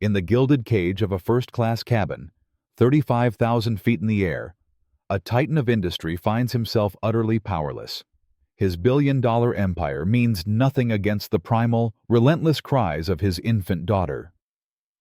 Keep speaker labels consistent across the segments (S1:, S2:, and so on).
S1: In the gilded cage of a first-class cabin, 35,000 feet in the air, a titan of industry finds himself utterly powerless. His billion-dollar empire means nothing against the primal, relentless cries of his infant daughter.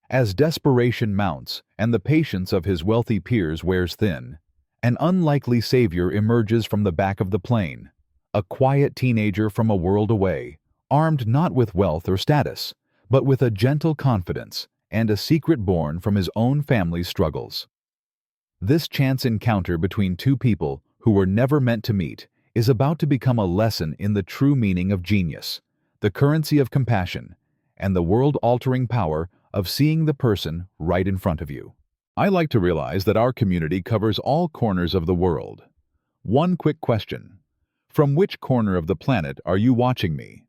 S1: As desperation mounts and the patience of his wealthy peers wears thin, an unlikely savior emerges from the back of the plane, a quiet teenager from a world away, armed not with wealth or status, but with a gentle confidence and a secret born from his own family's struggles. This chance encounter between two people who were never meant to meet is about to become a lesson in the true meaning of genius, the currency of compassion, and the world-altering power of seeing the person right in front of you. I like to realize that our community covers all corners of the world. One quick question: from which corner of the planet are you watching me?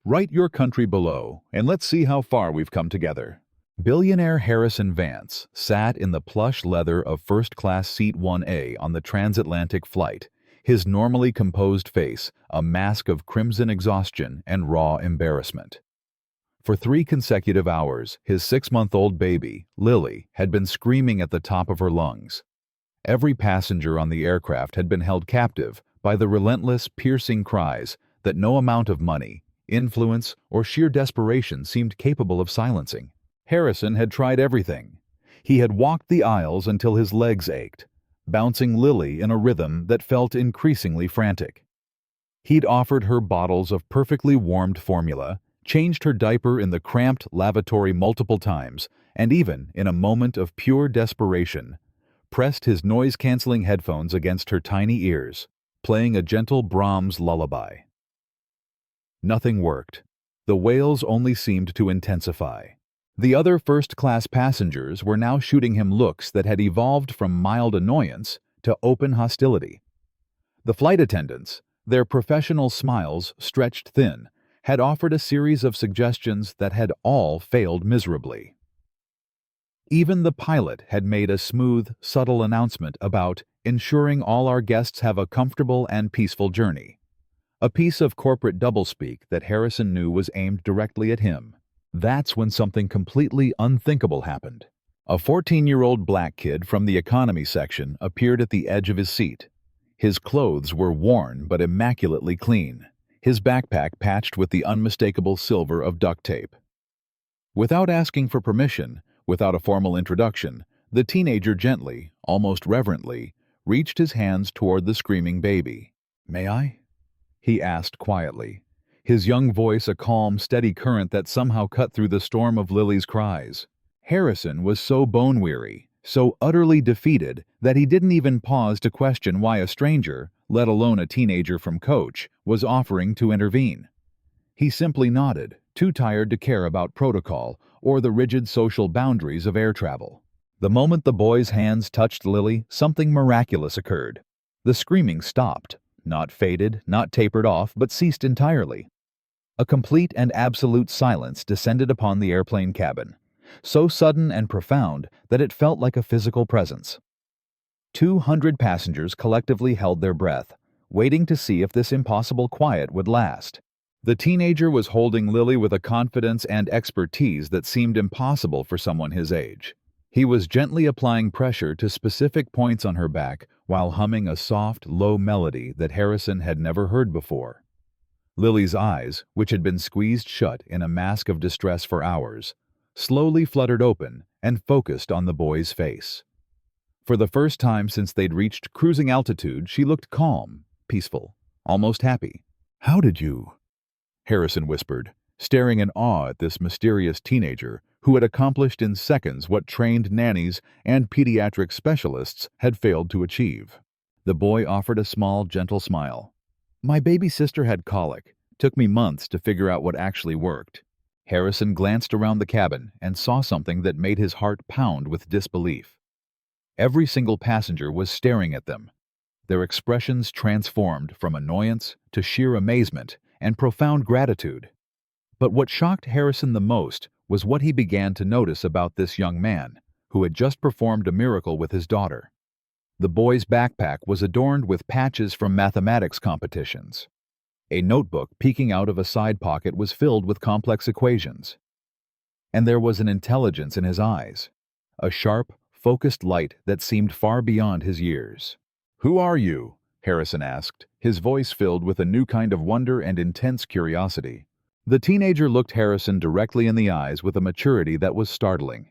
S1: Write your country below, and let's see how far we've come together. Billionaire Harrison Vance sat in the plush leather of first-class seat 1A on the transatlantic flight, his normally composed face a mask of crimson exhaustion and raw embarrassment. For 3 consecutive hours, his 6-month-old baby, Lily, had been screaming at the top of her lungs. Every passenger on the aircraft had been held captive by the relentless, piercing cries that no amount of money, influence, or sheer desperation seemed capable of silencing. Harrison had tried everything. He had walked the aisles until his legs ached, bouncing Lily in a rhythm that felt increasingly frantic. He'd offered her bottles of perfectly warmed formula, changed her diaper in the cramped lavatory multiple times, and even, in a moment of pure desperation, pressed his noise-canceling headphones against her tiny ears, playing a gentle Brahms lullaby. Nothing worked. The wails only seemed to intensify. The other first-class passengers were now shooting him looks that had evolved from mild annoyance to open hostility. The flight attendants, their professional smiles stretched thin, had offered a series of suggestions that had all failed miserably. Even the pilot had made a smooth, subtle announcement about ensuring all our guests have a comfortable and peaceful journey. A piece of corporate doublespeak that Harrison knew was aimed directly at him. That's when something completely unthinkable happened. A 14-year-old black kid from the economy section appeared at the edge of his seat. His clothes were worn but immaculately clean, his backpack patched with the unmistakable silver of duct tape. Without asking for permission, without a formal introduction, the teenager gently, almost reverently, reached his hands toward the screaming baby. "May I?" he asked quietly, his young voice a calm, steady current that somehow cut through the storm of Lily's cries. Harrison was so bone-weary, so utterly defeated, that he didn't even pause to question why a stranger, let alone a teenager from Coach, was offering to intervene. He simply nodded, too tired to care about protocol or the rigid social boundaries of air travel. The moment the boy's hands touched Lily, something miraculous occurred. The screaming stopped, not faded, not tapered off, but ceased entirely. A complete and absolute silence descended upon the airplane cabin, so sudden and profound that it felt like a physical presence. 200 passengers collectively held their breath, waiting to see if this impossible quiet would last. The teenager was holding Lily with a confidence and expertise that seemed impossible for someone his age. He was gently applying pressure to specific points on her back while humming a soft, low melody that Harrison had never heard before. Lily's eyes, which had been squeezed shut in a mask of distress for hours, slowly fluttered open and focused on the boy's face. For the first time since they'd reached cruising altitude, she looked calm, peaceful, almost happy. "How did you?" Harrison whispered, staring in awe at this mysterious teenager who had accomplished in seconds what trained nannies and pediatric specialists had failed to achieve. The boy offered a small, gentle smile. "My baby sister had colic. Took me months to figure out what actually worked." Harrison glanced around the cabin and saw something that made his heart pound with disbelief. Every single passenger was staring at them, their expressions transformed from annoyance to sheer amazement and profound gratitude. But what shocked Harrison the most was what he began to notice about this young man, who had just performed a miracle with his daughter. The boy's backpack was adorned with patches from mathematics competitions. A notebook peeking out of a side pocket was filled with complex equations. and there was an intelligence in his eyes, a sharp, focused light that seemed far beyond his years. "Who are you?" Harrison asked, his voice filled with a new kind of wonder and intense curiosity. The teenager looked Harrison directly in the eyes with a maturity that was startling.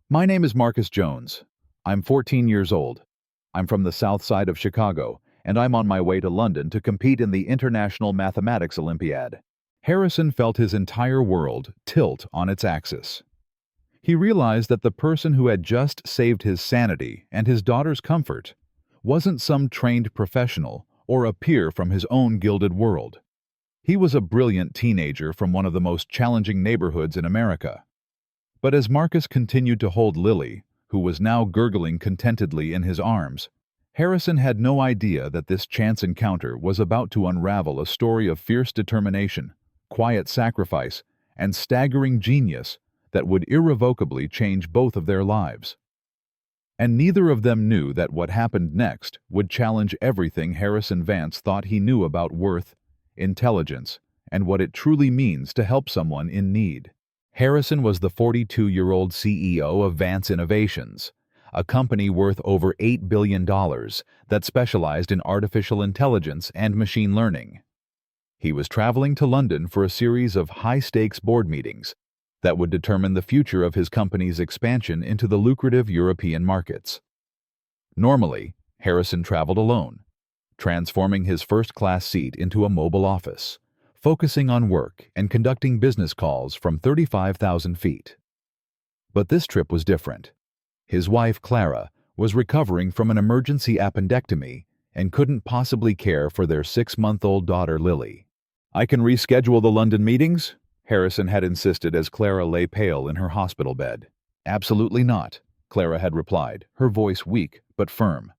S1: "My name is Marcus Jones. I'm 14 years old. I'm from the south side of Chicago, and I'm on my way to London to compete in the International Mathematics Olympiad." Harrison felt his entire world tilt on its axis. He realized that the person who had just saved his sanity and his daughter's comfort wasn't some trained professional or a peer from his own gilded world. He was a brilliant teenager from one of the most challenging neighborhoods in America. But as Marcus continued to hold Lily, who was now gurgling contentedly in his arms, Harrison had no idea that this chance encounter was about to unravel a story of fierce determination, quiet sacrifice, and staggering genius that would irrevocably change both of their lives. And neither of them knew that what happened next would challenge everything Harrison Vance thought he knew about worth, intelligence, and what it truly means to help someone in need. Harrison was the 42-year-old CEO of Vance Innovations, a company worth over $8 billion that specialized in artificial intelligence and machine learning. He was traveling to London for a series of high-stakes board meetings that would determine the future of his company's expansion into the lucrative European markets. Normally, Harrison traveled alone, transforming his first-class seat into a mobile office, focusing on work and conducting business calls from 35,000 feet. But this trip was different. His wife, Clara, was recovering from an emergency appendectomy and couldn't possibly care for their 6-month-old daughter, Lily. "I can reschedule the London meetings?" Harrison had insisted as Clara lay pale in her hospital bed. "Absolutely not," Clara had replied, her voice weak but firm.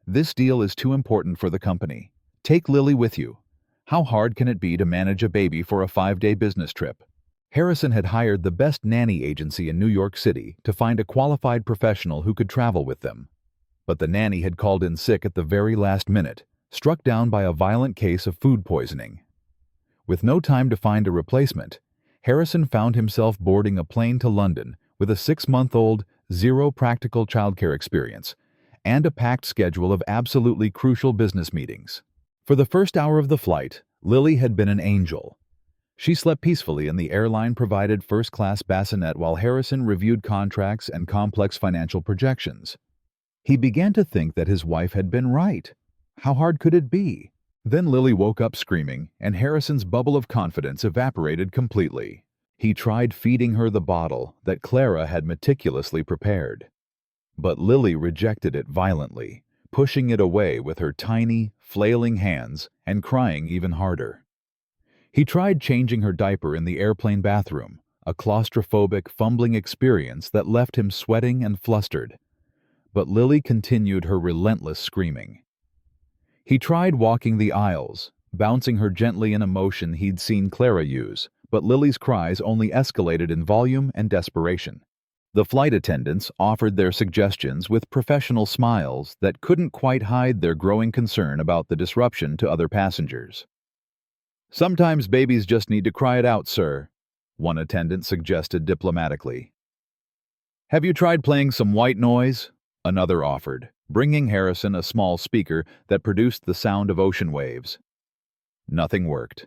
S1: "This deal is too important for the company. Take Lily with you. How hard can it be to manage a baby for a 5-day business trip?" Harrison had hired the best nanny agency in New York City to find a qualified professional who could travel with them. But the nanny had called in sick at the very last minute, struck down by a violent case of food poisoning. With no time to find a replacement, Harrison found himself boarding a plane to London with a 6-month-old, zero practical childcare experience, and a packed schedule of absolutely crucial business meetings. For the first hour of the flight, Lily had been an angel. She slept peacefully in the airline-provided first-class bassinet while Harrison reviewed contracts and complex financial projections. He began to think that his wife had been right. How hard could it be? Then Lily woke up screaming, and Harrison's bubble of confidence evaporated completely. He tried feeding her the bottle that Clara had meticulously prepared. But Lily rejected it violently, pushing it away with her tiny, flailing hands and crying even harder. He tried changing her diaper in the airplane bathroom, a claustrophobic, fumbling experience that left him sweating and flustered. But Lily continued her relentless screaming. He tried walking the aisles, bouncing her gently in a motion he'd seen Clara use, but Lily's cries only escalated in volume and desperation. The flight attendants offered their suggestions with professional smiles that couldn't quite hide their growing concern about the disruption to other passengers. "Sometimes babies just need to cry it out, sir," one attendant suggested diplomatically. "Have you tried playing some white noise?" another offered, bringing Harrison a small speaker that produced the sound of ocean waves. Nothing worked.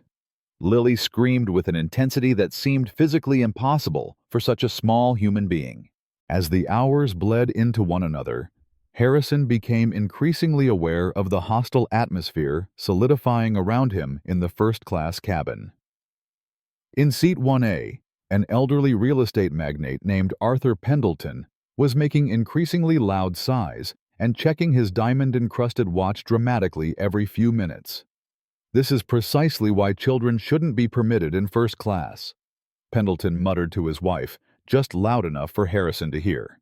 S1: Lily screamed with an intensity that seemed physically impossible for such a small human being. As the hours bled into one another, Harrison became increasingly aware of the hostile atmosphere solidifying around him in the first-class cabin. In seat 1A, an elderly real estate magnate named Arthur Pendleton was making increasingly loud sighs and checking his diamond-encrusted watch dramatically every few minutes. "This is precisely why children shouldn't be permitted in first class," Pendleton muttered to his wife, just loud enough for Harrison to hear.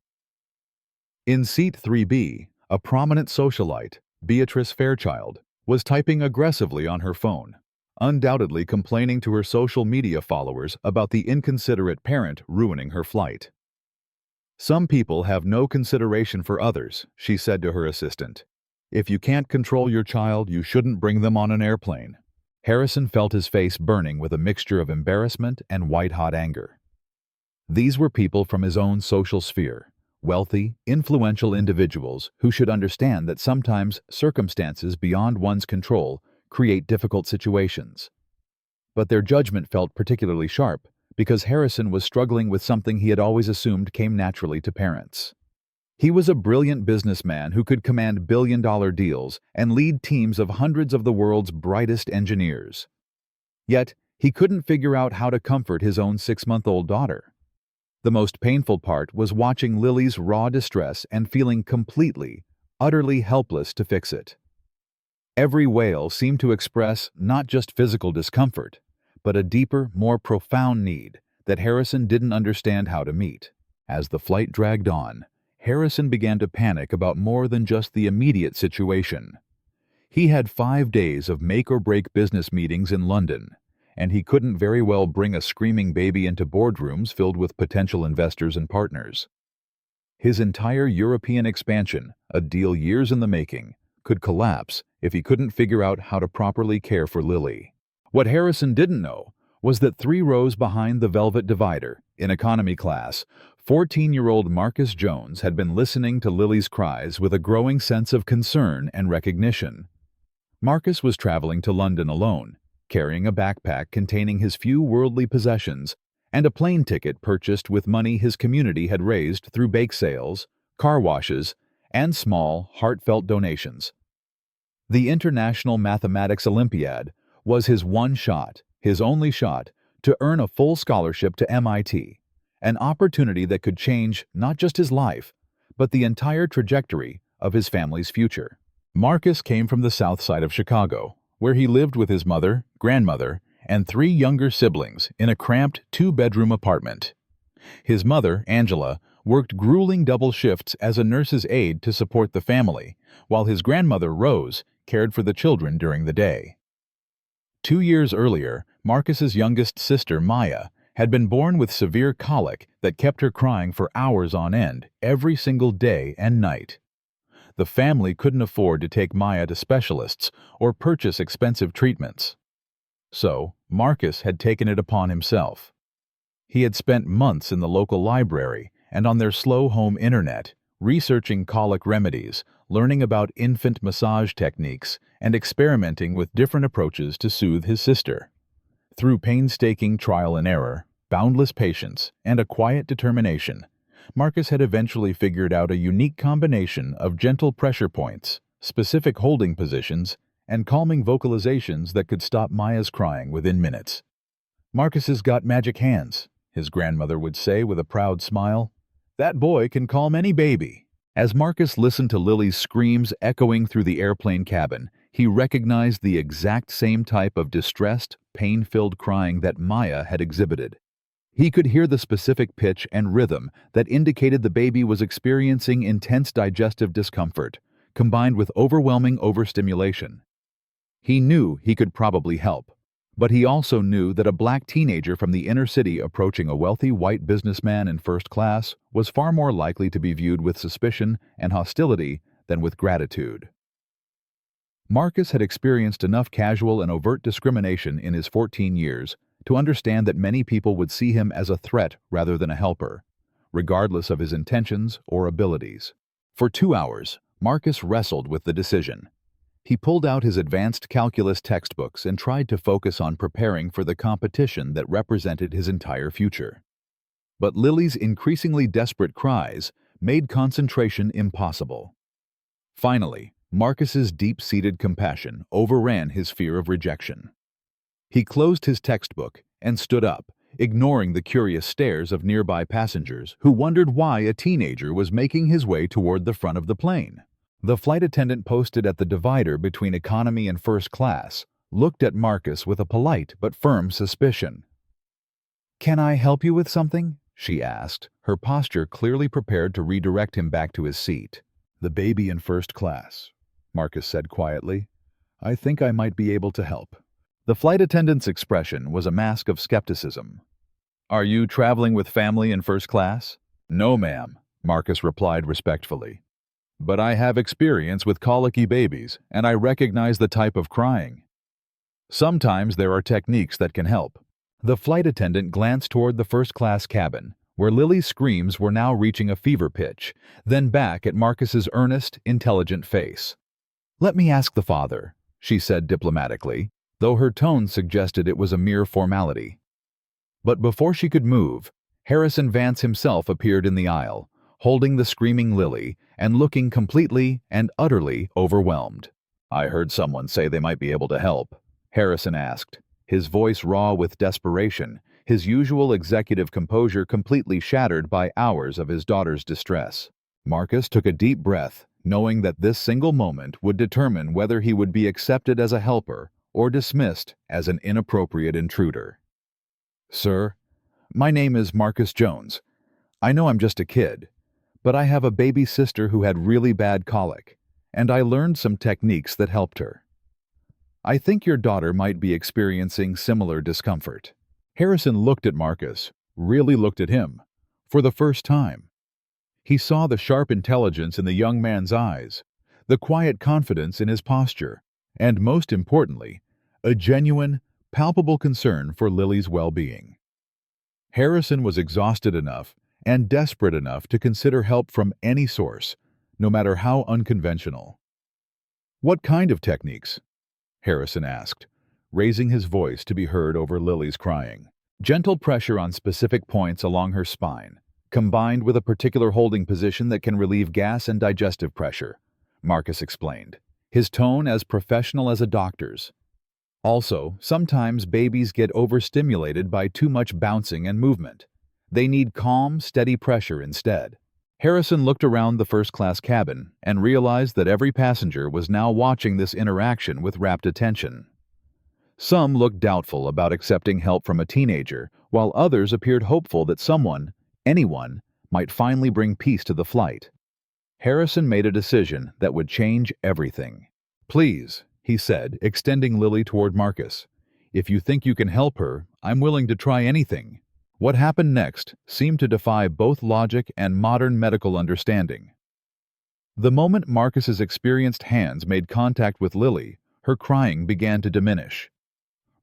S1: In seat 3B, a prominent socialite, Beatrice Fairchild, was typing aggressively on her phone, undoubtedly complaining to her social media followers about the inconsiderate parent ruining her flight. "Some people have no consideration for others," she said to her assistant. "If you can't control your child, you shouldn't bring them on an airplane." Harrison felt his face burning with a mixture of embarrassment and white-hot anger. These were people from his own social sphere, wealthy, influential individuals who should understand that sometimes circumstances beyond one's control create difficult situations. But their judgment felt particularly sharp because Harrison was struggling with something he had always assumed came naturally to parents. He was a brilliant businessman who could command billion-dollar deals and lead teams of hundreds of the world's brightest engineers. Yet, he couldn't figure out how to comfort his own 6-month-old daughter. The most painful part was watching Lily's raw distress and feeling completely, utterly helpless to fix it. Every wail seemed to express not just physical discomfort, but a deeper, more profound need that Harrison didn't understand how to meet. As the flight dragged on, Harrison began to panic about more than just the immediate situation. He had 5 days of make-or-break business meetings in London, and he couldn't very well bring a screaming baby into boardrooms filled with potential investors and partners. His entire European expansion, a deal years in the making, could collapse if he couldn't figure out how to properly care for Lily. What Harrison didn't know was that 3 rows behind the velvet divider, in economy class, 14-year-old Marcus Jones had been listening to Lily's cries with a growing sense of concern and recognition. Marcus was traveling to London alone, carrying a backpack containing his few worldly possessions and a plane ticket purchased with money his community had raised through bake sales, car washes, and small, heartfelt donations. The International Mathematics Olympiad was his one shot, his only shot, to earn a full scholarship to MIT, an opportunity that could change not just his life, but the entire trajectory of his family's future. Marcus came from the south side of Chicago, where he lived with his mother, grandmother, and 3 younger siblings in a cramped 2-bedroom apartment. His mother, Angela, worked grueling double shifts as a nurse's aide to support the family, while his grandmother, Rose, cared for the children during the day. 2 years earlier, Marcus's youngest sister, Maya, had been born with severe colic that kept her crying for hours on end, every single day and night. The family couldn't afford to take Maya to specialists or purchase expensive treatments. So, Marcus had taken it upon himself. He had spent months in the local library and on their slow home internet, researching colic remedies, learning about infant massage techniques, and experimenting with different approaches to soothe his sister. Through painstaking trial and error, boundless patience, and a quiet determination, Marcus had eventually figured out a unique combination of gentle pressure points, specific holding positions, and calming vocalizations that could stop Maya's crying within minutes. "Marcus's got magic hands," his grandmother would say with a proud smile. "That boy can calm any baby." As Marcus listened to Lily's screams echoing through the airplane cabin, he recognized the exact same type of distressed, pain-filled crying that Maya had exhibited. He could hear the specific pitch and rhythm that indicated the baby was experiencing intense digestive discomfort, combined with overwhelming overstimulation. He knew he could probably help, but he also knew that a black teenager from the inner city approaching a wealthy white businessman in first class was far more likely to be viewed with suspicion and hostility than with gratitude. Marcus had experienced enough casual and overt discrimination in his 14 years to understand that many people would see him as a threat rather than a helper, regardless of his intentions or abilities. For 2 hours, Marcus wrestled with the decision. He pulled out his advanced calculus textbooks and tried to focus on preparing for the competition that represented his entire future. But Lily's increasingly desperate cries made concentration impossible. Finally, Marcus's deep-seated compassion overran his fear of rejection. He closed his textbook and stood up, ignoring the curious stares of nearby passengers who wondered why a teenager was making his way toward the front of the plane. The flight attendant posted at the divider between economy and first class looked at Marcus with a polite but firm suspicion. "Can I help you with something?" she asked, her posture clearly prepared to redirect him back to his seat. "The baby in first class," Marcus said quietly. "I think I might be able to help." The flight attendant's expression was a mask of skepticism. "Are you traveling with family in first class?" "No, ma'am," Marcus replied respectfully. "But I have experience with colicky babies, and I recognize the type of crying. Sometimes there are techniques that can help." The flight attendant glanced toward the first-class cabin, where Lily's screams were now reaching a fever pitch, then back at Marcus's earnest, intelligent face. "Let me ask the father," she said diplomatically, though her tone suggested it was a mere formality. But before she could move, Harrison Vance himself appeared in the aisle, holding the screaming Lily and looking completely and utterly overwhelmed. "I heard someone say they might be able to help," Harrison asked, his voice raw with desperation, his usual executive composure completely shattered by hours of his daughter's distress. Marcus took a deep breath, knowing that this single moment would determine whether he would be accepted as a helper or dismissed as an inappropriate intruder. "Sir, my name is Marcus Jones. I know I'm just a kid, but I have a baby sister who had really bad colic, and I learned some techniques that helped her. I think your daughter might be experiencing similar discomfort." Harrison looked at Marcus, really looked at him, for the first time. He saw the sharp intelligence in the young man's eyes, the quiet confidence in his posture, and most importantly, a genuine, palpable concern for Lily's well-being. Harrison was exhausted enough and desperate enough to consider help from any source, no matter how unconventional. "What kind of techniques?" Harrison asked, raising his voice to be heard over Lily's crying. "Gentle pressure on specific points along her spine, combined with a particular holding position that can relieve gas and digestive pressure," Marcus explained, his tone as professional as a doctor's. "Also, sometimes babies get overstimulated by too much bouncing and movement. They need calm, steady pressure instead." Harrison looked around the first-class cabin and realized that every passenger was now watching this interaction with rapt attention. Some looked doubtful about accepting help from a teenager, while others appeared hopeful that someone, anyone, might finally bring peace to the flight. Harrison made a decision that would change everything. "Please," he said, extending Lily toward Marcus. "If you think you can help her, I'm willing to try anything." What happened next seemed to defy both logic and modern medical understanding. The moment Marcus's experienced hands made contact with Lily, her crying began to diminish.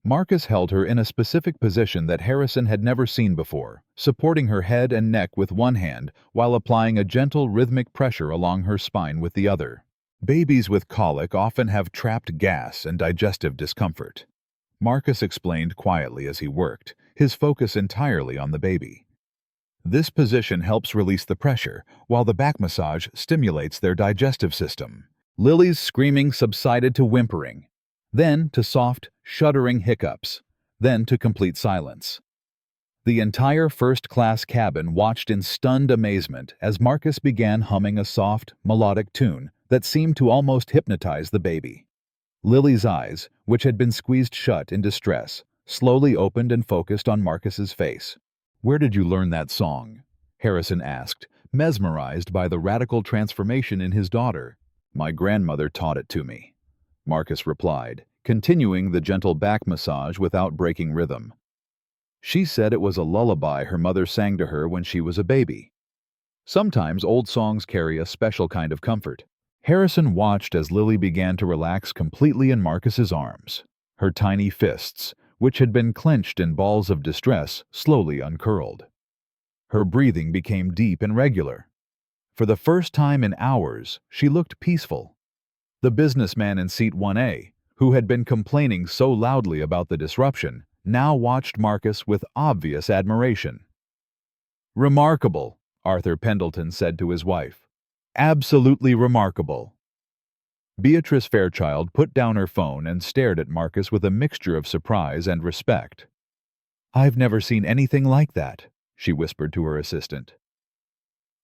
S1: Marcus held her in a specific position that Harrison had never seen before, supporting her head and neck with one hand while applying a gentle rhythmic pressure along her spine with the other. Babies with colic often have trapped gas and digestive discomfort. Marcus explained quietly as he worked, his focus entirely on the baby. This position helps release the pressure, while the back massage stimulates their digestive system. Lily's screaming subsided to whimpering, then to soft, shuddering hiccups, then to complete silence. The entire first-class cabin watched in stunned amazement as Marcus began humming a soft, melodic tune that seemed to almost hypnotize the baby. Lily's eyes, which had been squeezed shut in distress, slowly opened and focused on Marcus's face. "Where did you learn that song?" Harrison asked, mesmerized by the radical transformation in his daughter. "My grandmother taught it to me," Marcus replied, continuing the gentle back massage without breaking rhythm. "She said it was a lullaby her mother sang to her when she was a baby." Sometimes old songs carry a special kind of comfort. Harrison watched as Lily began to relax completely in Marcus's arms. Her tiny fists, which had been clenched in balls of distress, slowly uncurled. Her breathing became deep and regular. For the first time in hours, she looked peaceful. The businessman in seat 1A, who had been complaining so loudly about the disruption, now watched Marcus with obvious admiration. "Remarkable," Arthur Pendleton said to his wife. "Absolutely remarkable." Beatrice Fairchild put down her phone and stared at Marcus with a mixture of surprise and respect. "I've never seen anything like that," she whispered to her assistant.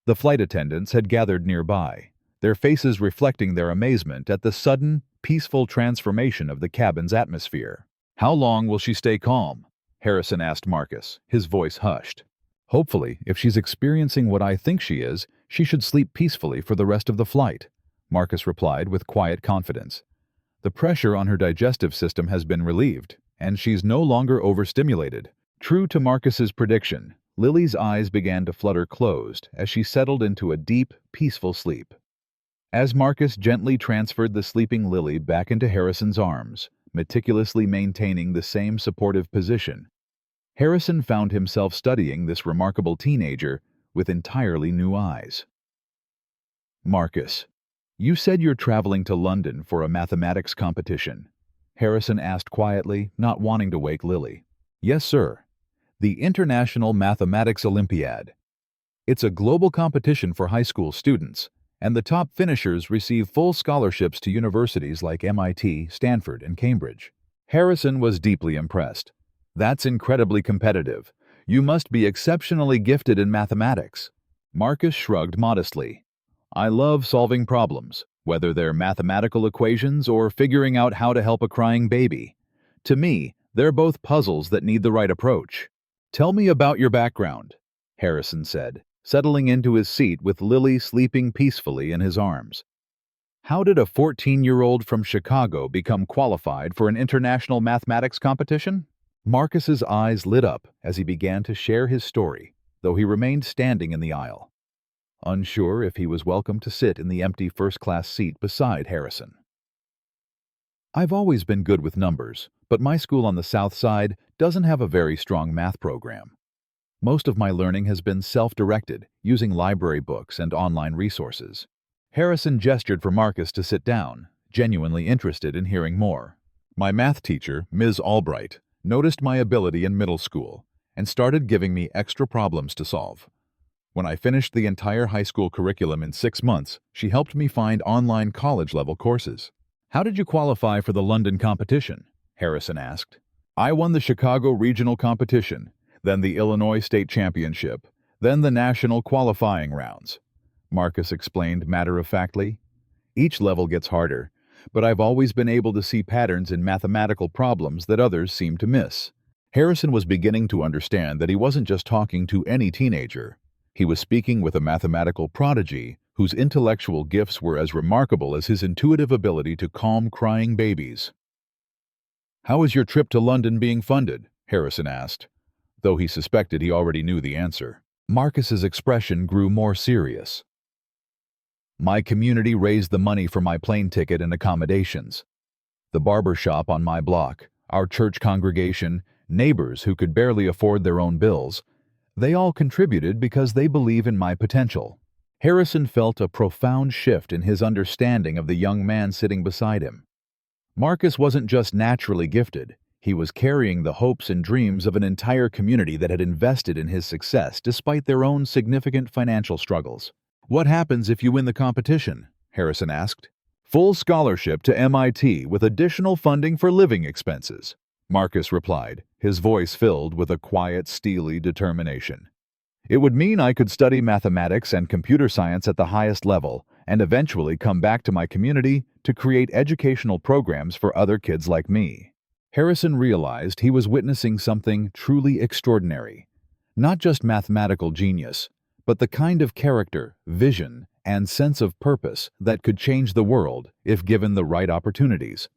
S1: The flight attendants had gathered nearby, their faces reflecting their amazement at the sudden, peaceful transformation of the cabin's atmosphere. "How long will she stay calm?" Harrison asked Marcus, his voice hushed. "Hopefully, if she's experiencing what I think she is, she should sleep peacefully for the rest of the flight," Marcus replied with quiet confidence. "The pressure on her digestive system has been relieved, and she's no longer overstimulated." True to Marcus's prediction, Lily's eyes began to flutter closed as she settled into a deep, peaceful sleep. As Marcus gently transferred the sleeping Lily back into Harrison's arms, meticulously maintaining the same supportive position, Harrison found himself studying this remarkable teenager with entirely new eyes. "Marcus, you said you're traveling to London for a mathematics competition," Harrison asked quietly, not wanting to wake Lily. "Yes, sir. The International Mathematics Olympiad. It's a global competition for high school students, and the top finishers receive full scholarships to universities like MIT, Stanford, and Cambridge." Harrison was deeply impressed. "That's incredibly competitive. You must be exceptionally gifted in mathematics." Marcus shrugged modestly. "I love solving problems, whether they're mathematical equations or figuring out how to help a crying baby. To me, they're both puzzles that need the right approach." "Tell me about your background," Harrison said, settling into his seat with Lily sleeping peacefully in his arms. "How did a 14-year-old from Chicago become qualified for an international mathematics competition?" Marcus's eyes lit up as he began to share his story, though he remained standing in the aisle, unsure if he was welcome to sit in the empty first-class seat beside Harrison. "I've always been good with numbers, but my school on the South Side doesn't have a very strong math program. Most of my learning has been self-directed, using library books and online resources." Harrison gestured for Marcus to sit down, genuinely interested in hearing more. "My math teacher, Ms. Albright, noticed my ability in middle school and started giving me extra problems to solve. When I finished the entire high school curriculum in 6 months, she helped me find online college-level courses." "How did you qualify for the London competition?" Harrison asked. "I won the Chicago regional competition, then the Illinois state championship, then the national qualifying rounds," Marcus explained matter-of-factly. "Each level gets harder, but I've always been able to see patterns in mathematical problems that others seem to miss." Harrison was beginning to understand that he wasn't just talking to any teenager. He was speaking with a mathematical prodigy whose intellectual gifts were as remarkable as his intuitive ability to calm crying babies. "How is your trip to London being funded?" Harrison asked, though he suspected he already knew the answer. Marcus's expression grew more serious. "My community raised the money for my plane ticket and accommodations. The barber shop on my block, our church congregation, neighbors who could barely afford their own bills, they all contributed because they believe in my potential." Harrison felt a profound shift in his understanding of the young man sitting beside him. Marcus wasn't just naturally gifted. He was carrying the hopes and dreams of an entire community that had invested in his success despite their own significant financial struggles. "What happens if you win the competition?" Harrison asked. "Full scholarship to MIT with additional funding for living expenses," Marcus replied, his voice filled with a quiet, steely determination. "It would mean I could study mathematics and computer science at the highest level and eventually come back to my community to create educational programs for other kids like me." Harrison realized he was witnessing something truly extraordinary. Not just mathematical genius, but the kind of character, vision, and sense of purpose that could change the world if given the right opportunities.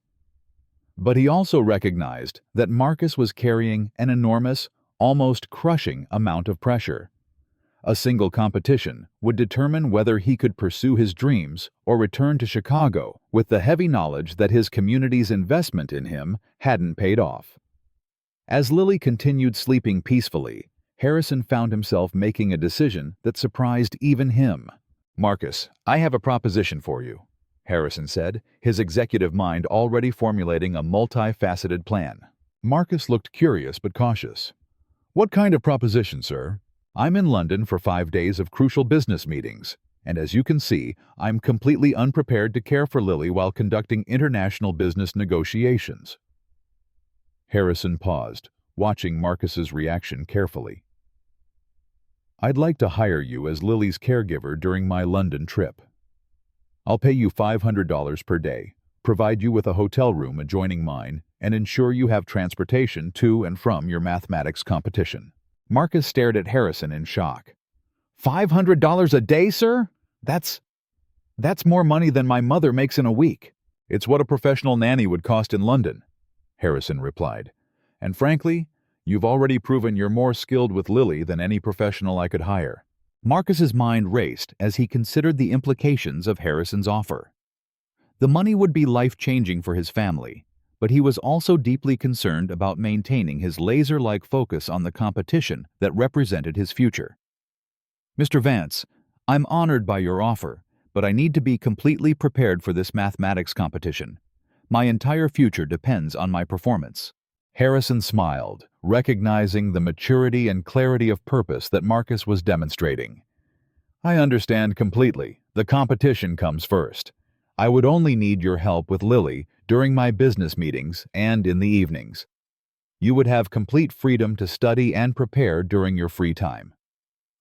S1: But he also recognized that Marcus was carrying an enormous, almost crushing amount of pressure. A single competition would determine whether he could pursue his dreams or return to Chicago with the heavy knowledge that his community's investment in him hadn't paid off. As Lily continued sleeping peacefully, Harrison found himself making a decision that surprised even him. "Marcus, I have a proposition for you," Harrison said, his executive mind already formulating a multifaceted plan. Marcus looked curious but cautious. "What kind of proposition, sir?" "I'm in London for 5 days of crucial business meetings, and as you can see, I'm completely unprepared to care for Lily while conducting international business negotiations." Harrison paused, watching Marcus's reaction carefully. "I'd like to hire you as Lily's caregiver during my London trip. I'll pay you $500 per day, provide you with a hotel room adjoining mine, and ensure you have transportation to and from your mathematics competition." Marcus stared at Harrison in shock. $500 a day, sir? That's more money than my mother makes in a week." "It's what a professional nanny would cost in London," Harrison replied. "And frankly, you've already proven you're more skilled with Lily than any professional I could hire." Marcus's mind raced as he considered the implications of Harrison's offer. The money would be life-changing for his family, but he was also deeply concerned about maintaining his laser-like focus on the competition that represented his future. "Mr. Vance, I'm honored by your offer, but I need to be completely prepared for this mathematics competition. My entire future depends on my performance." Harrison smiled, recognizing the maturity and clarity of purpose that Marcus was demonstrating. "I understand completely. The competition comes first. I would only need your help with Lily during my business meetings and in the evenings. You would have complete freedom to study and prepare during your free time."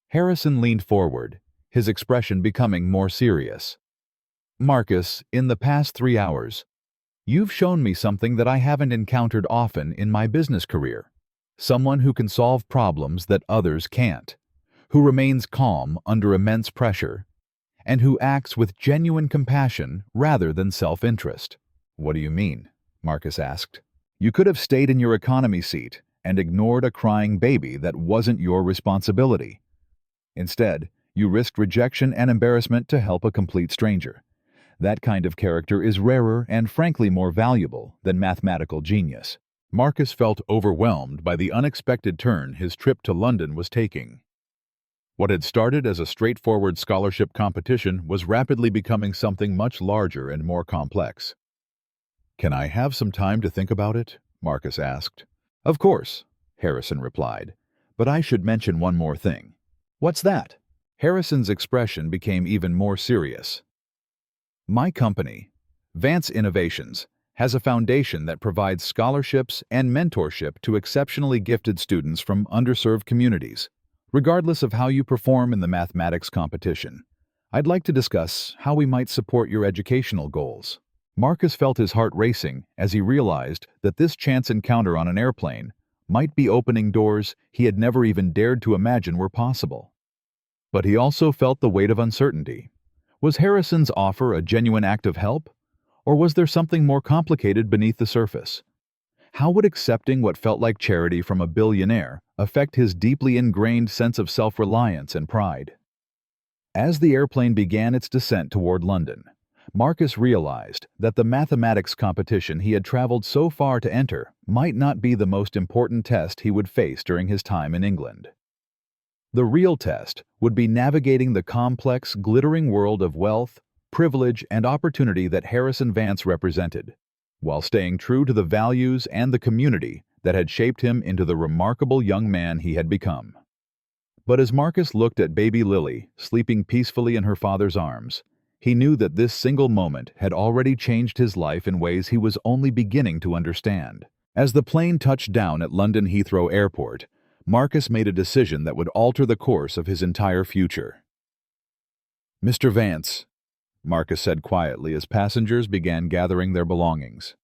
S1: Harrison leaned forward, his expression becoming more serious. "Marcus, in the past 3 hours, you've shown me something that I haven't encountered often in my business career. Someone who can solve problems that others can't, who remains calm under immense pressure, and who acts with genuine compassion rather than self-interest." "What do you mean?" Marcus asked. "You could have stayed in your economy seat and ignored a crying baby that wasn't your responsibility. Instead, you risked rejection and embarrassment to help a complete stranger. That kind of character is rarer and frankly more valuable than mathematical genius." Marcus felt overwhelmed by the unexpected turn his trip to London was taking. What had started as a straightforward scholarship competition was rapidly becoming something much larger and more complex. "Can I have some time to think about it?" Marcus asked. "Of course," Harrison replied, "but I should mention one more thing." "What's that?" Harrison's expression became even more serious. "My company, Vance Innovations, has a foundation that provides scholarships and mentorship to exceptionally gifted students from underserved communities, regardless of how you perform in the mathematics competition. I'd like to discuss how we might support your educational goals." Marcus felt his heart racing as he realized that this chance encounter on an airplane might be opening doors he had never even dared to imagine were possible. But he also felt the weight of uncertainty. Was Harrison's offer a genuine act of help, or was there something more complicated beneath the surface? How would accepting what felt like charity from a billionaire affect his deeply ingrained sense of self-reliance and pride? As the airplane began its descent toward London, Marcus realized that the mathematics competition he had traveled so far to enter might not be the most important test he would face during his time in England. The real test would be navigating the complex, glittering world of wealth, privilege, and opportunity that Harrison Vance represented, while staying true to the values and the community that had shaped him into the remarkable young man he had become. But as Marcus looked at baby Lily sleeping peacefully in her father's arms, he knew that this single moment had already changed his life in ways he was only beginning to understand. As the plane touched down at London Heathrow Airport, Marcus made a decision that would alter the course of his entire future. "Mr. Vance," Marcus said quietly as passengers began gathering their belongings,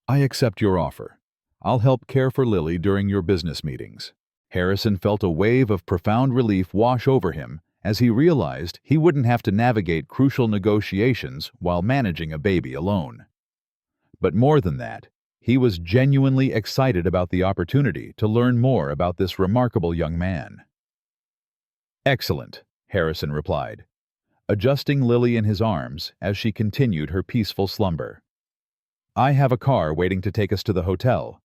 S1: "I accept your offer. I'll help care for Lily during your business meetings." Harrison felt a wave of profound relief wash over him as he realized he wouldn't have to navigate crucial negotiations while managing a baby alone. But more than that, he was genuinely excited about the opportunity to learn more about this remarkable young man. "Excellent," Harrison replied, adjusting Lily in his arms as she continued her peaceful slumber. "I have a car waiting to take us to the hotel.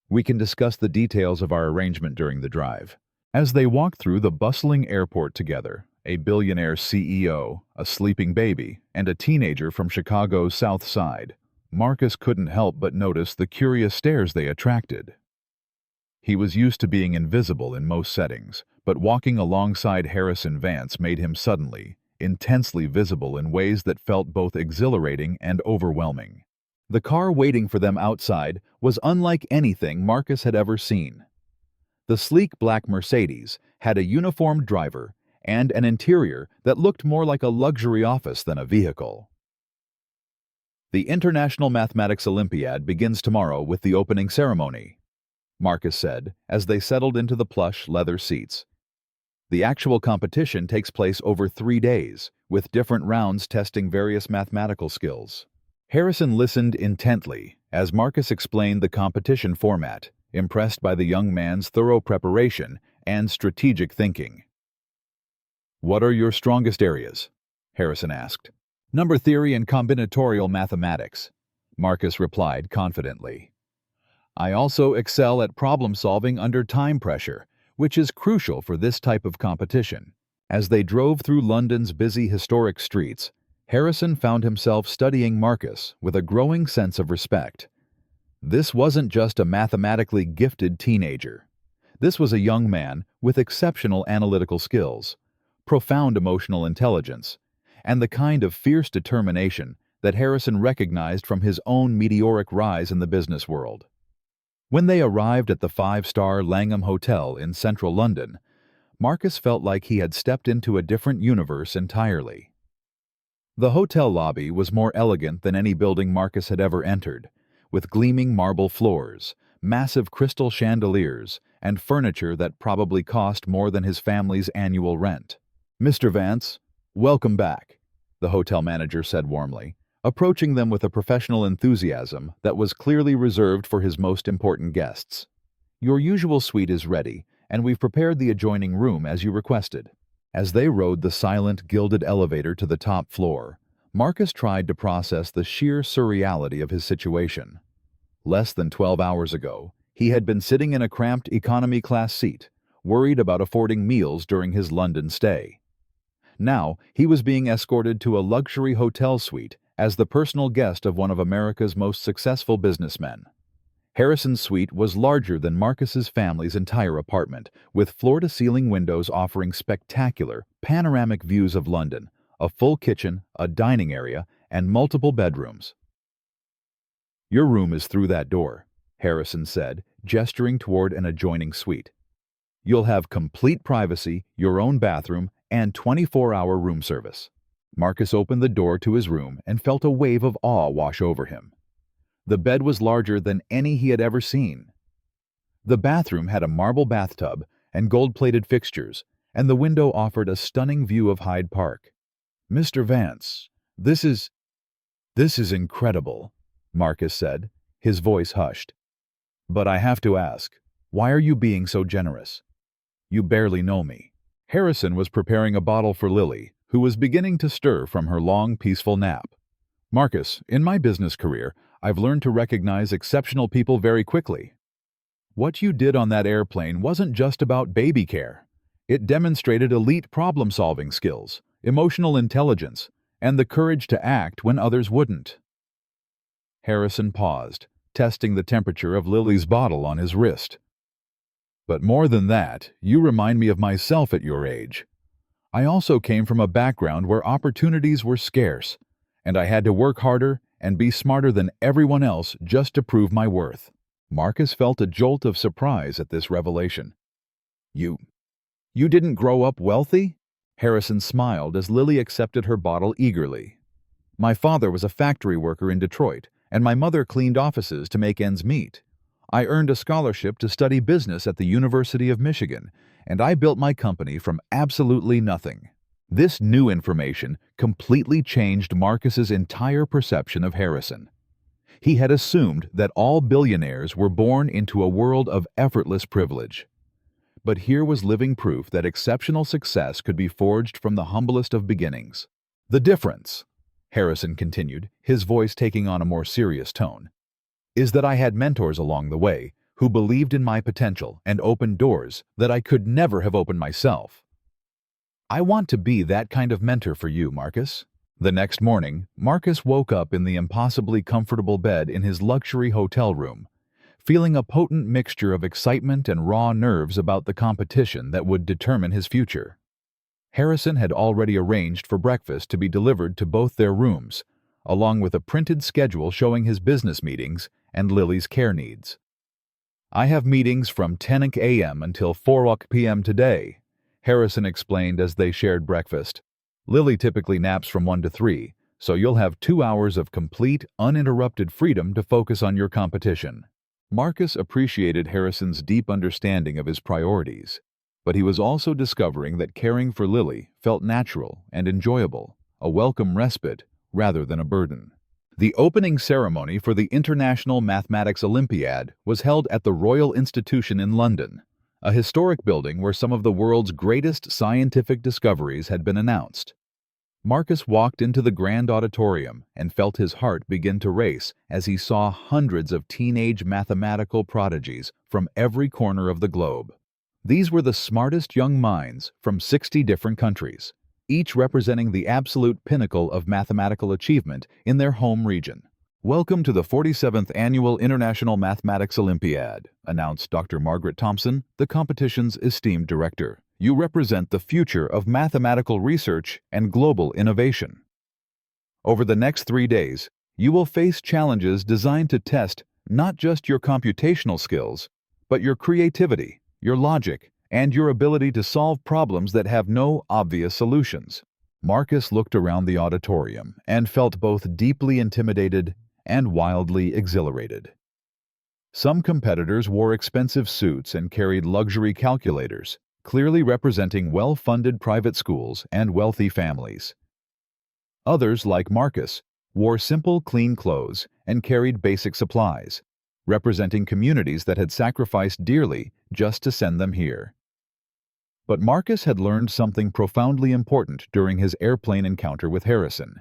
S1: We can discuss the details of our arrangement during the drive." As they walked through the bustling airport together, a billionaire CEO, a sleeping baby, and a teenager from Chicago's South Side, Marcus couldn't help but notice the curious stares they attracted. He was used to being invisible in most settings, but walking alongside Harrison Vance made him suddenly, intensely visible in ways that felt both exhilarating and overwhelming. The car waiting for them outside was unlike anything Marcus had ever seen. The sleek black Mercedes had a uniformed driver and an interior that looked more like a luxury office than a vehicle. "The International Mathematics Olympiad begins tomorrow with the opening ceremony," Marcus said as they settled into the plush leather seats. "The actual competition takes place over 3 days, with different rounds testing various mathematical skills." Harrison listened intently as Marcus explained the competition format, impressed by the young man's thorough preparation and strategic thinking. "What are your strongest areas?" Harrison asked. "Number theory and combinatorial mathematics. Marcus replied confidently. "I also excel at problem solving under time pressure, which is crucial for this type of competition." As they drove through London's busy historic streets, Harrison found himself studying Marcus with a growing sense of respect. This wasn't just a mathematically gifted teenager. This was a young man with exceptional analytical skills, profound emotional intelligence, and the kind of fierce determination that Harrison recognized from his own meteoric rise in the business world. When they arrived at the five-star Langham Hotel in central London, Marcus felt like he had stepped into a different universe entirely. The hotel lobby was more elegant than any building Marcus had ever entered, with gleaming marble floors, massive crystal chandeliers, and furniture that probably cost more than his family's annual rent. "Mr. Vance, welcome back," the hotel manager said warmly, approaching them with a professional enthusiasm that was clearly reserved for his most important guests. "Your usual suite is ready, and we've prepared the adjoining room as you requested." As they rode the silent, gilded elevator to the top floor, Marcus tried to process the sheer surreality of his situation. Less than 12 hours ago, he had been sitting in a cramped economy-class seat, worried about affording meals during his London stay. Now, he was being escorted to a luxury hotel suite as the personal guest of one of America's most successful businessmen. Harrison's suite was larger than Marcus's family's entire apartment, with floor-to-ceiling windows offering spectacular, panoramic views of London, a full kitchen, a dining area, and multiple bedrooms. "Your room is through that door," Harrison said, gesturing toward an adjoining suite. "You'll have complete privacy, your own bathroom, and 24-hour room service." Marcus opened the door to his room and felt a wave of awe wash over him. The bed was larger than any he had ever seen. The bathroom had a marble bathtub and gold-plated fixtures, and the window offered a stunning view of Hyde Park. "Mr. Vance, this is incredible," Marcus said, his voice hushed. "But I have to ask, why are you being so generous? You barely know me." Harrison was preparing a bottle for Lily, who was beginning to stir from her long, peaceful nap. "Marcus, in my business career, I've learned to recognize exceptional people very quickly. What you did on that airplane wasn't just about baby care. It demonstrated elite problem-solving skills, emotional intelligence, and the courage to act when others wouldn't." Harrison paused, testing the temperature of Lily's bottle on his wrist. "But more than that, you remind me of myself at your age. I also came from a background where opportunities were scarce, and I had to work harder and be smarter than everyone else just to prove my worth." Marcus felt a jolt of surprise at this revelation. You didn't grow up wealthy?" Harrison smiled as Lily accepted her bottle eagerly. "My father was a factory worker in Detroit, and my mother cleaned offices to make ends meet. I earned a scholarship to study business at the University of Michigan, and I built my company from absolutely nothing." This new information completely changed Marcus's entire perception of Harrison. He had assumed that all billionaires were born into a world of effortless privilege. But here was living proof that exceptional success could be forged from the humblest of beginnings. "The difference," Harrison continued, his voice taking on a more serious tone, "is that I had mentors along the way who believed in my potential and opened doors that I could never have opened myself. I want to be that kind of mentor for you, Marcus." The next morning, Marcus woke up in the impossibly comfortable bed in his luxury hotel room, feeling a potent mixture of excitement and raw nerves about the competition that would determine his future. Harrison had already arranged for breakfast to be delivered to both their rooms, along with a printed schedule showing his business meetings and Lily's care needs. "I have meetings from 10 a.m. until 4 p.m. today," Harrison explained as they shared breakfast. "Lily typically naps from 1 to 3, so you'll have 2 hours of complete, uninterrupted freedom to focus on your competition." Marcus appreciated Harrison's deep understanding of his priorities, but he was also discovering that caring for Lily felt natural and enjoyable, a welcome respite rather than a burden. The opening ceremony for the International Mathematics Olympiad was held at the Royal Institution in London, a historic building where some of the world's greatest scientific discoveries had been announced. Marcus walked into the grand auditorium and felt his heart begin to race as he saw hundreds of teenage mathematical prodigies from every corner of the globe. These were the smartest young minds from 60 different countries, each representing the absolute pinnacle of mathematical achievement in their home region. "Welcome to the 47th Annual International Mathematics Olympiad," announced Dr. Margaret Thompson, the competition's esteemed director. "You represent the future of mathematical research and global innovation. Over the next 3 days, you will face challenges designed to test not just your computational skills, but your creativity, your logic, and your ability to solve problems that have no obvious solutions." Marcus looked around the auditorium and felt both deeply intimidated and wildly exhilarated. Some competitors wore expensive suits and carried luxury calculators, clearly representing well-funded private schools and wealthy families. Others, like Marcus, wore simple, clean clothes and carried basic supplies, representing communities that had sacrificed dearly just to send them here. But Marcus had learned something profoundly important during his airplane encounter with Harrison.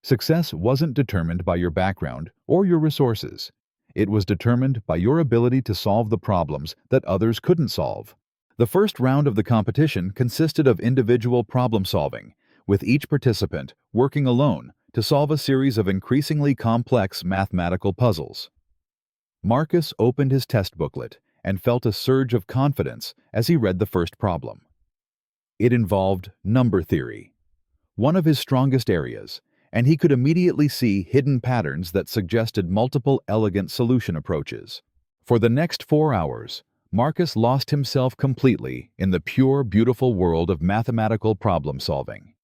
S1: Success wasn't determined by your background or your resources. It was determined by your ability to solve the problems that others couldn't solve. The first round of the competition consisted of individual problem solving, with each participant working alone to solve a series of increasingly complex mathematical puzzles. Marcus opened his test booklet and felt a surge of confidence as he read the first problem. It involved number theory, one of his strongest areas, and he could immediately see hidden patterns that suggested multiple elegant solution approaches. For the next 4 hours, Marcus lost himself completely in the pure, beautiful world of mathematical problem solving.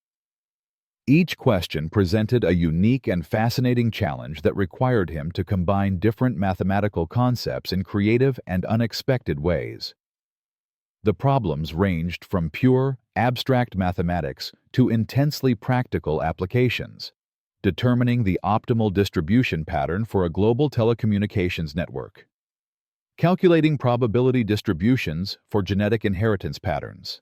S1: Each question presented a unique and fascinating challenge that required him to combine different mathematical concepts in creative and unexpected ways. The problems ranged from pure, abstract mathematics to intensely practical applications, determining the optimal distribution pattern for a global telecommunications network, calculating probability distributions for genetic inheritance patterns,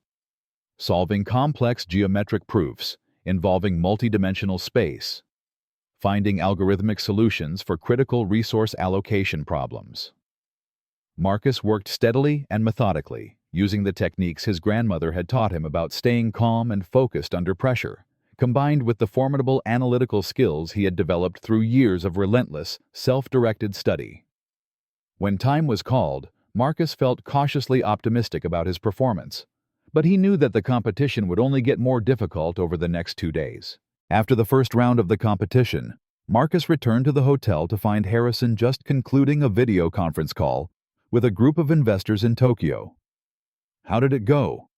S1: solving complex geometric proofs involving multidimensional space, finding algorithmic solutions for critical resource allocation problems. Marcus worked steadily and methodically, using the techniques his grandmother had taught him about staying calm and focused under pressure, combined with the formidable analytical skills he had developed through years of relentless, self-directed study. When time was called, Marcus felt cautiously optimistic about his performance, but he knew that the competition would only get more difficult over the next 2 days. After the first round of the competition, Marcus returned to the hotel to find Harrison just concluding a video conference call with a group of investors in Tokyo. "How did it go?"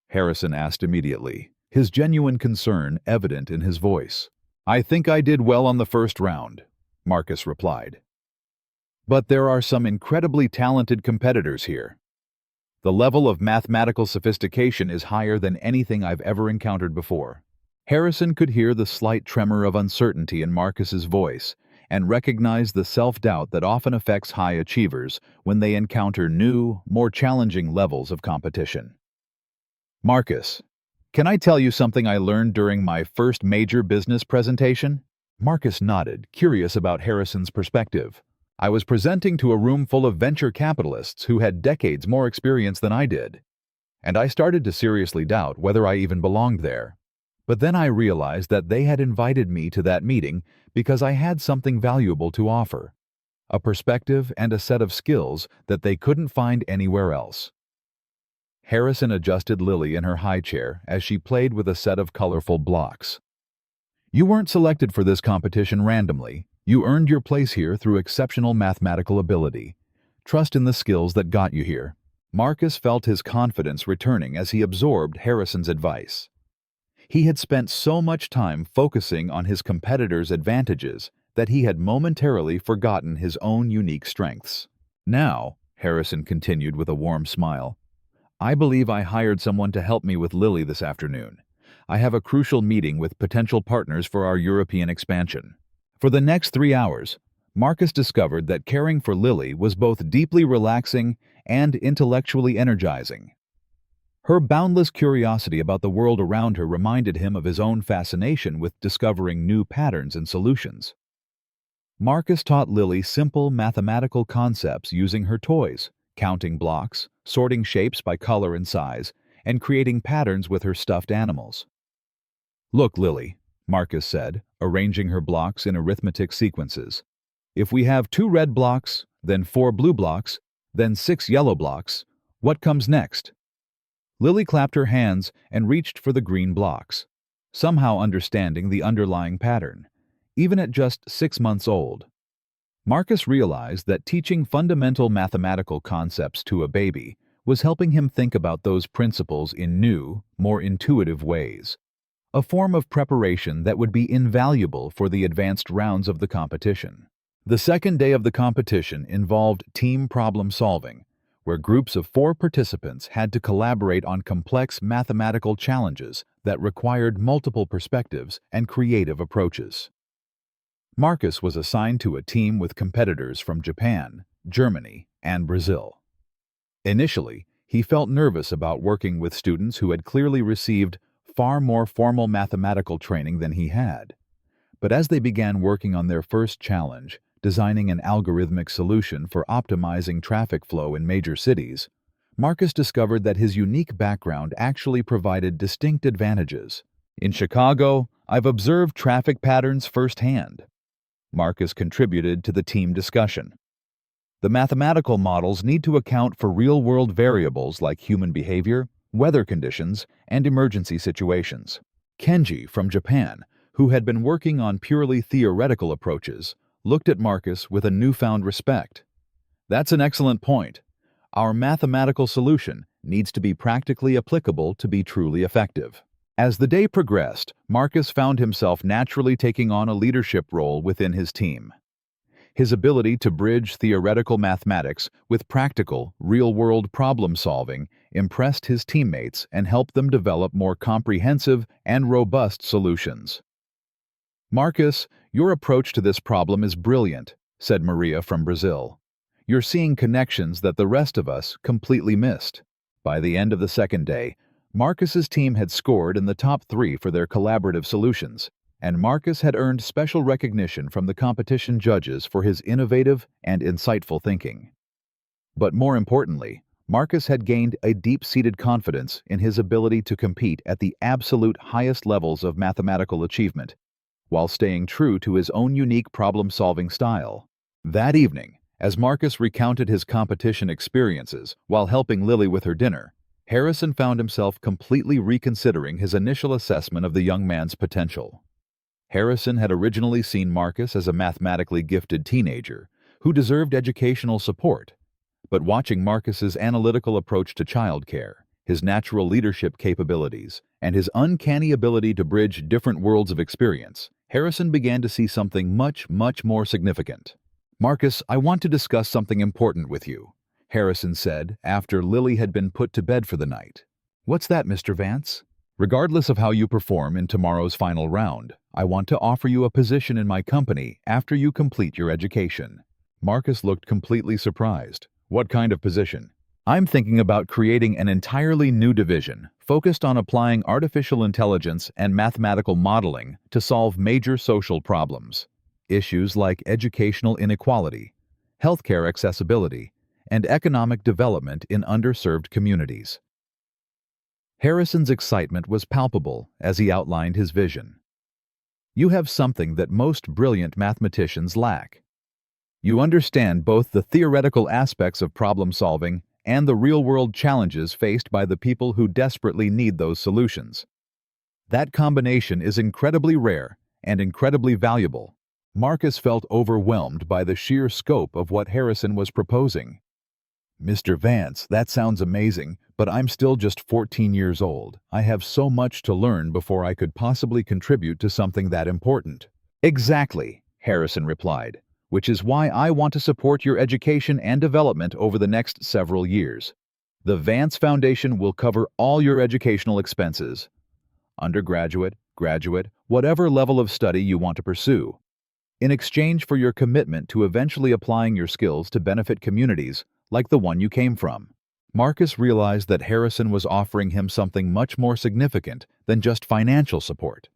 S1: Harrison asked immediately, his genuine concern evident in his voice. "I think I did well on the first round," Marcus replied. "But there are some incredibly talented competitors here. The level of mathematical sophistication is higher than anything I've ever encountered before." Harrison could hear the slight tremor of uncertainty in Marcus's voice and recognized the self-doubt that often affects high achievers when they encounter new, more challenging levels of competition. "Marcus, can I tell you something I learned during my first major business presentation?" Marcus nodded, curious about Harrison's perspective. "I was presenting to a room full of venture capitalists who had decades more experience than I did, and I started to seriously doubt whether I even belonged there. But then I realized that they had invited me to that meeting because I had something valuable to offer, a perspective and a set of skills that they couldn't find anywhere else." Harrison adjusted Lily in her high chair as she played with a set of colorful blocks. "You weren't selected for this competition randomly. You earned your place here through exceptional mathematical ability. Trust in the skills that got you here." Marcus felt his confidence returning as he absorbed Harrison's advice. He had spent so much time focusing on his competitors' advantages that he had momentarily forgotten his own unique strengths. "Now," Harrison continued with a warm smile, "I believe I hired someone to help me with Lily this afternoon. I have a crucial meeting with potential partners for our European expansion." For the next 3 hours, Marcus discovered that caring for Lily was both deeply relaxing and intellectually energizing. Her boundless curiosity about the world around her reminded him of his own fascination with discovering new patterns and solutions. Marcus taught Lily simple mathematical concepts using her toys, counting blocks, sorting shapes by color and size, and creating patterns with her stuffed animals. "Look, Lily," Marcus said, arranging her blocks in arithmetic sequences. "If we have 2 red blocks, then 4 blue blocks, then 6 yellow blocks, what comes next?" Lily clapped her hands and reached for the green blocks, somehow understanding the underlying pattern, even at just 6 months old. Marcus realized that teaching fundamental mathematical concepts to a baby was helping him think about those principles in new, more intuitive ways, a form of preparation that would be invaluable for the advanced rounds of the competition. The second day of the competition involved team problem solving, where groups of 4 participants had to collaborate on complex mathematical challenges that required multiple perspectives and creative approaches. Marcus was assigned to a team with competitors from Japan, Germany, and Brazil. Initially, he felt nervous about working with students who had clearly received far more formal mathematical training than he had. But as they began working on their first challenge, designing an algorithmic solution for optimizing traffic flow in major cities, Marcus discovered that his unique background actually provided distinct advantages. "In Chicago, I've observed traffic patterns firsthand," Marcus contributed to the team discussion. "The mathematical models need to account for real-world variables like human behavior, weather conditions, and emergency situations." Kenji, from Japan, who had been working on purely theoretical approaches, looked at Marcus with a newfound respect. "That's an excellent point. Our mathematical solution needs to be practically applicable to be truly effective." As the day progressed, Marcus found himself naturally taking on a leadership role within his team. His ability to bridge theoretical mathematics with practical, real-world problem-solving impressed his teammates and helped them develop more comprehensive and robust solutions. "Marcus, your approach to this problem is brilliant," said Maria from Brazil. "You're seeing connections that the rest of us completely missed." By the end of the second day, Marcus's team had scored in the top 3 for their collaborative solutions, and Marcus had earned special recognition from the competition judges for his innovative and insightful thinking. But more importantly, Marcus had gained a deep-seated confidence in his ability to compete at the absolute highest levels of mathematical achievement, while staying true to his own unique problem-solving style. That evening, as Marcus recounted his competition experiences while helping Lily with her dinner, Harrison found himself completely reconsidering his initial assessment of the young man's potential. Harrison had originally seen Marcus as a mathematically gifted teenager who deserved educational support, but watching Marcus's analytical approach to childcare, his natural leadership capabilities, and his uncanny ability to bridge different worlds of experience, Harrison began to see something much more significant. "Marcus, I want to discuss something important with you," Harrison said after Lily had been put to bed for the night. "What's that, Mr. Vance?" "Regardless of how you perform in tomorrow's final round, I want to offer you a position in my company after you complete your education." Marcus looked completely surprised. "What kind of position?" "I'm thinking about creating an entirely new division focused on applying artificial intelligence and mathematical modeling to solve major social problems. Issues like educational inequality, healthcare accessibility, and economic development in underserved communities." Harrison's excitement was palpable as he outlined his vision. "You have something that most brilliant mathematicians lack. You understand both the theoretical aspects of problem solving and the real-world challenges faced by the people who desperately need those solutions. That combination is incredibly rare and incredibly valuable." Marcus felt overwhelmed by the sheer scope of what Harrison was proposing. "Mr. Vance, that sounds amazing, but I'm still just 14 years old. I have so much to learn before I could possibly contribute to something that important." "Exactly," Harrison replied, "which is why I want to support your education and development over the next several years. The Vance Foundation will cover all your educational expenses, undergraduate, graduate, whatever level of study you want to pursue. In exchange for your commitment to eventually applying your skills to benefit communities like the one you came from." Marcus realized that Harrison was offering him something much more significant than just financial support.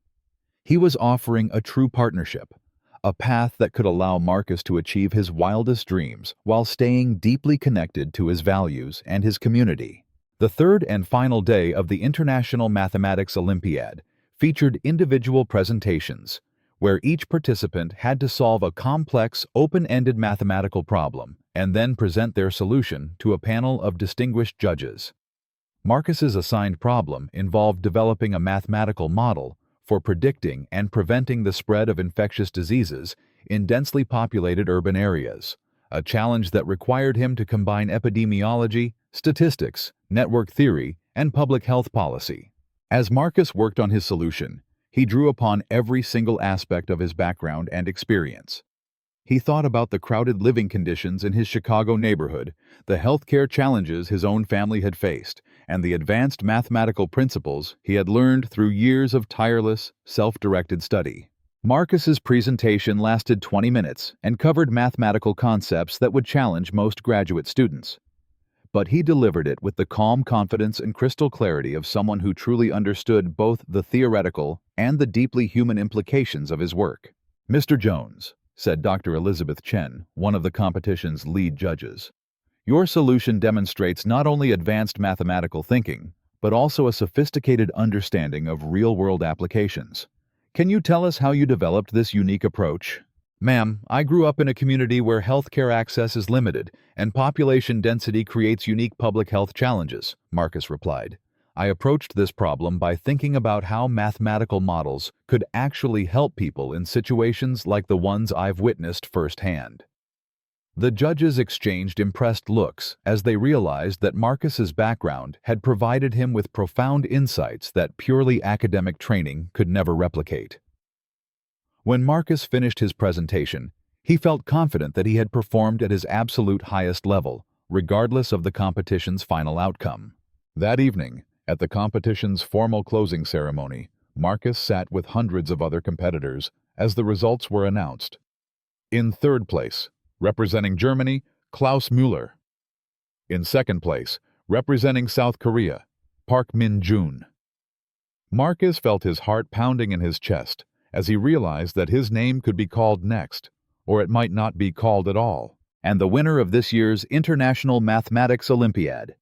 S1: He was offering a true partnership, a path that could allow Marcus to achieve his wildest dreams while staying deeply connected to his values and his community. The third and final day of the International Mathematics Olympiad featured individual presentations, where each participant had to solve a complex, open-ended mathematical problem and then present their solution to a panel of distinguished judges. Marcus's assigned problem involved developing a mathematical model for predicting and preventing the spread of infectious diseases in densely populated urban areas, a challenge that required him to combine epidemiology, statistics, network theory, and public health policy. As Marcus worked on his solution, he drew upon every single aspect of his background and experience. He thought about the crowded living conditions in his Chicago neighborhood, the healthcare challenges his own family had faced, and the advanced mathematical principles he had learned through years of tireless, self-directed study. Marcus's presentation lasted 20 minutes and covered mathematical concepts that would challenge most graduate students. But he delivered it with the calm confidence and crystal clarity of someone who truly understood both the theoretical and the deeply human implications of his work. "Mr. Jones," said Dr. Elizabeth Chen, one of the competition's lead judges, "your solution demonstrates not only advanced mathematical thinking, but also a sophisticated understanding of real-world applications. Can you tell us how you developed this unique approach?" "Ma'am, I grew up in a community where healthcare access is limited and population density creates unique public health challenges," Marcus replied. "I approached this problem by thinking about how mathematical models could actually help people in situations like the ones I've witnessed firsthand." The judges exchanged impressed looks as they realized that Marcus's background had provided him with profound insights that purely academic training could never replicate. When Marcus finished his presentation, he felt confident that he had performed at his absolute highest level, regardless of the competition's final outcome. That evening, at the competition's formal closing ceremony, Marcus sat with hundreds of other competitors as the results were announced. In third place, representing Germany, Klaus Müller. In second place, representing South Korea, Park Min-jun. Marcus felt his heart pounding in his chest as he realized that his name could be called next, or it might not be called at all. And the winner of this year's International Mathematics Olympiad,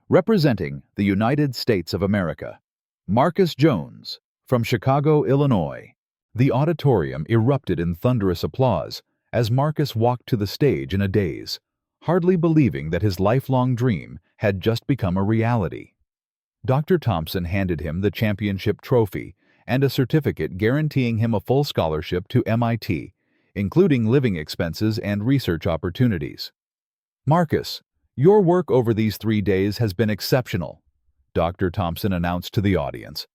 S1: representing the United States of America, Marcus Jones, from Chicago, Illinois. The auditorium erupted in thunderous applause as Marcus walked to the stage in a daze, hardly believing that his lifelong dream had just become a reality. Dr. Thompson handed him the championship trophy and a certificate guaranteeing him a full scholarship to MIT, including living expenses and research opportunities. "Marcus, your work over these 3 days has been exceptional," Dr. Thompson announced to the audience.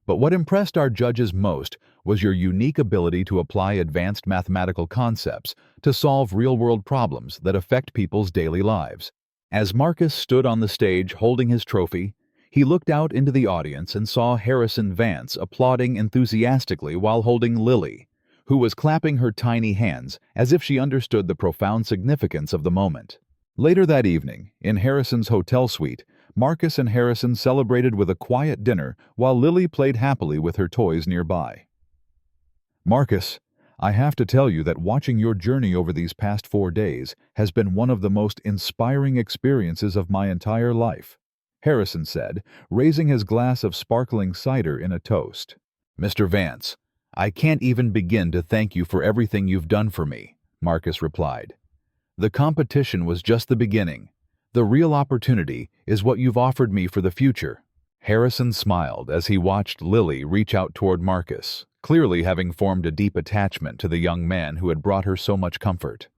S1: "But what impressed our judges most was your unique ability to apply advanced mathematical concepts to solve real-world problems that affect people's daily lives." As Marcus stood on the stage holding his trophy, he looked out into the audience and saw Harrison Vance applauding enthusiastically while holding Lily, who was clapping her tiny hands as if she understood the profound significance of the moment. Later that evening, in Harrison's hotel suite, Marcus and Harrison celebrated with a quiet dinner while Lily played happily with her toys nearby. "Marcus, I have to tell you that watching your journey over these past 4 days has been one of the most inspiring experiences of my entire life," Harrison said, raising his glass of sparkling cider in a toast. "Mr. Vance, I can't even begin to thank you for everything you've done for me," Marcus replied. "The competition was just the beginning. The real opportunity is what you've offered me for the future." Harrison smiled as he watched Lily reach out toward Marcus, clearly having formed a deep attachment to the young man who had brought her so much comfort.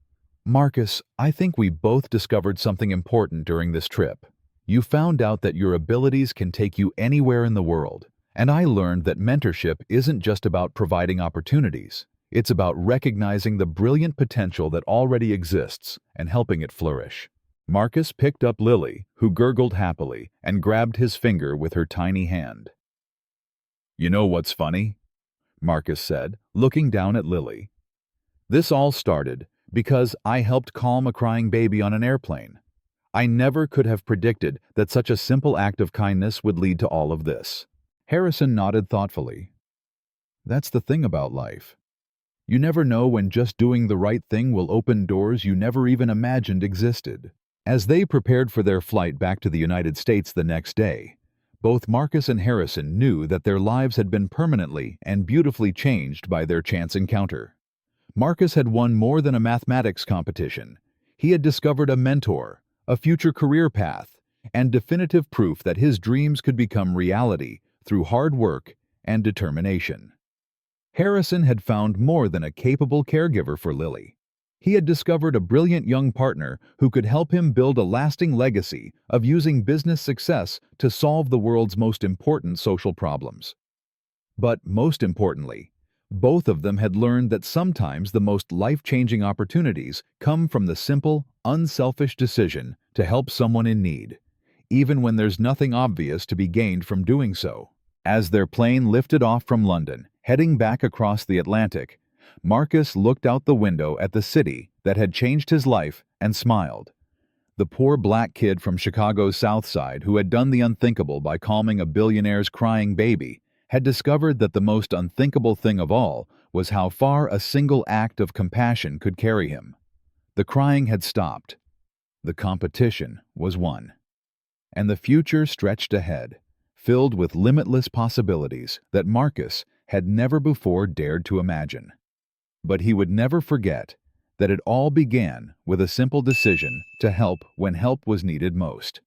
S1: "Marcus, I think we both discovered something important during this trip. You found out that your abilities can take you anywhere in the world, and I learned that mentorship isn't just about providing opportunities. It's about recognizing the brilliant potential that already exists and helping it flourish." Marcus picked up Lily, who gurgled happily, and grabbed his finger with her tiny hand. "You know what's funny?" Marcus said, looking down at Lily. "This all started because I helped calm a crying baby on an airplane. I never could have predicted that such a simple act of kindness would lead to all of this. Harrison nodded thoughtfully. That's the thing about life. You never know when just doing the right thing will open doors you never even imagined existed. As they prepared for their flight back to the United States the next day, both Marcus and Harrison knew that their lives had been permanently and beautifully changed by their chance encounter. Marcus had won more than a mathematics competition. He had discovered a mentor, a future career path, and definitive proof that his dreams could become reality through hard work and determination. Harrison had found more than a capable caregiver for Lily. He had discovered a brilliant young partner who could help him build a lasting legacy of using business success to solve the world's most important social problems. But most importantly, both of them had learned that sometimes the most life-changing opportunities come from the simple, unselfish decision to help someone in need, even when there's nothing obvious to be gained from doing so. As their plane lifted off from London, heading back across the Atlantic, Marcus looked out the window at the city that had changed his life and smiled. The poor black kid from Chicago's South Side who had done the unthinkable by calming a billionaire's crying baby had discovered that the most unthinkable thing of all was how far a single act of compassion could carry him. The crying had stopped. The competition was won. And the future stretched ahead, filled with limitless possibilities that Marcus had never before dared to imagine. But he would never forget that it all began with a simple decision to help when help was needed most.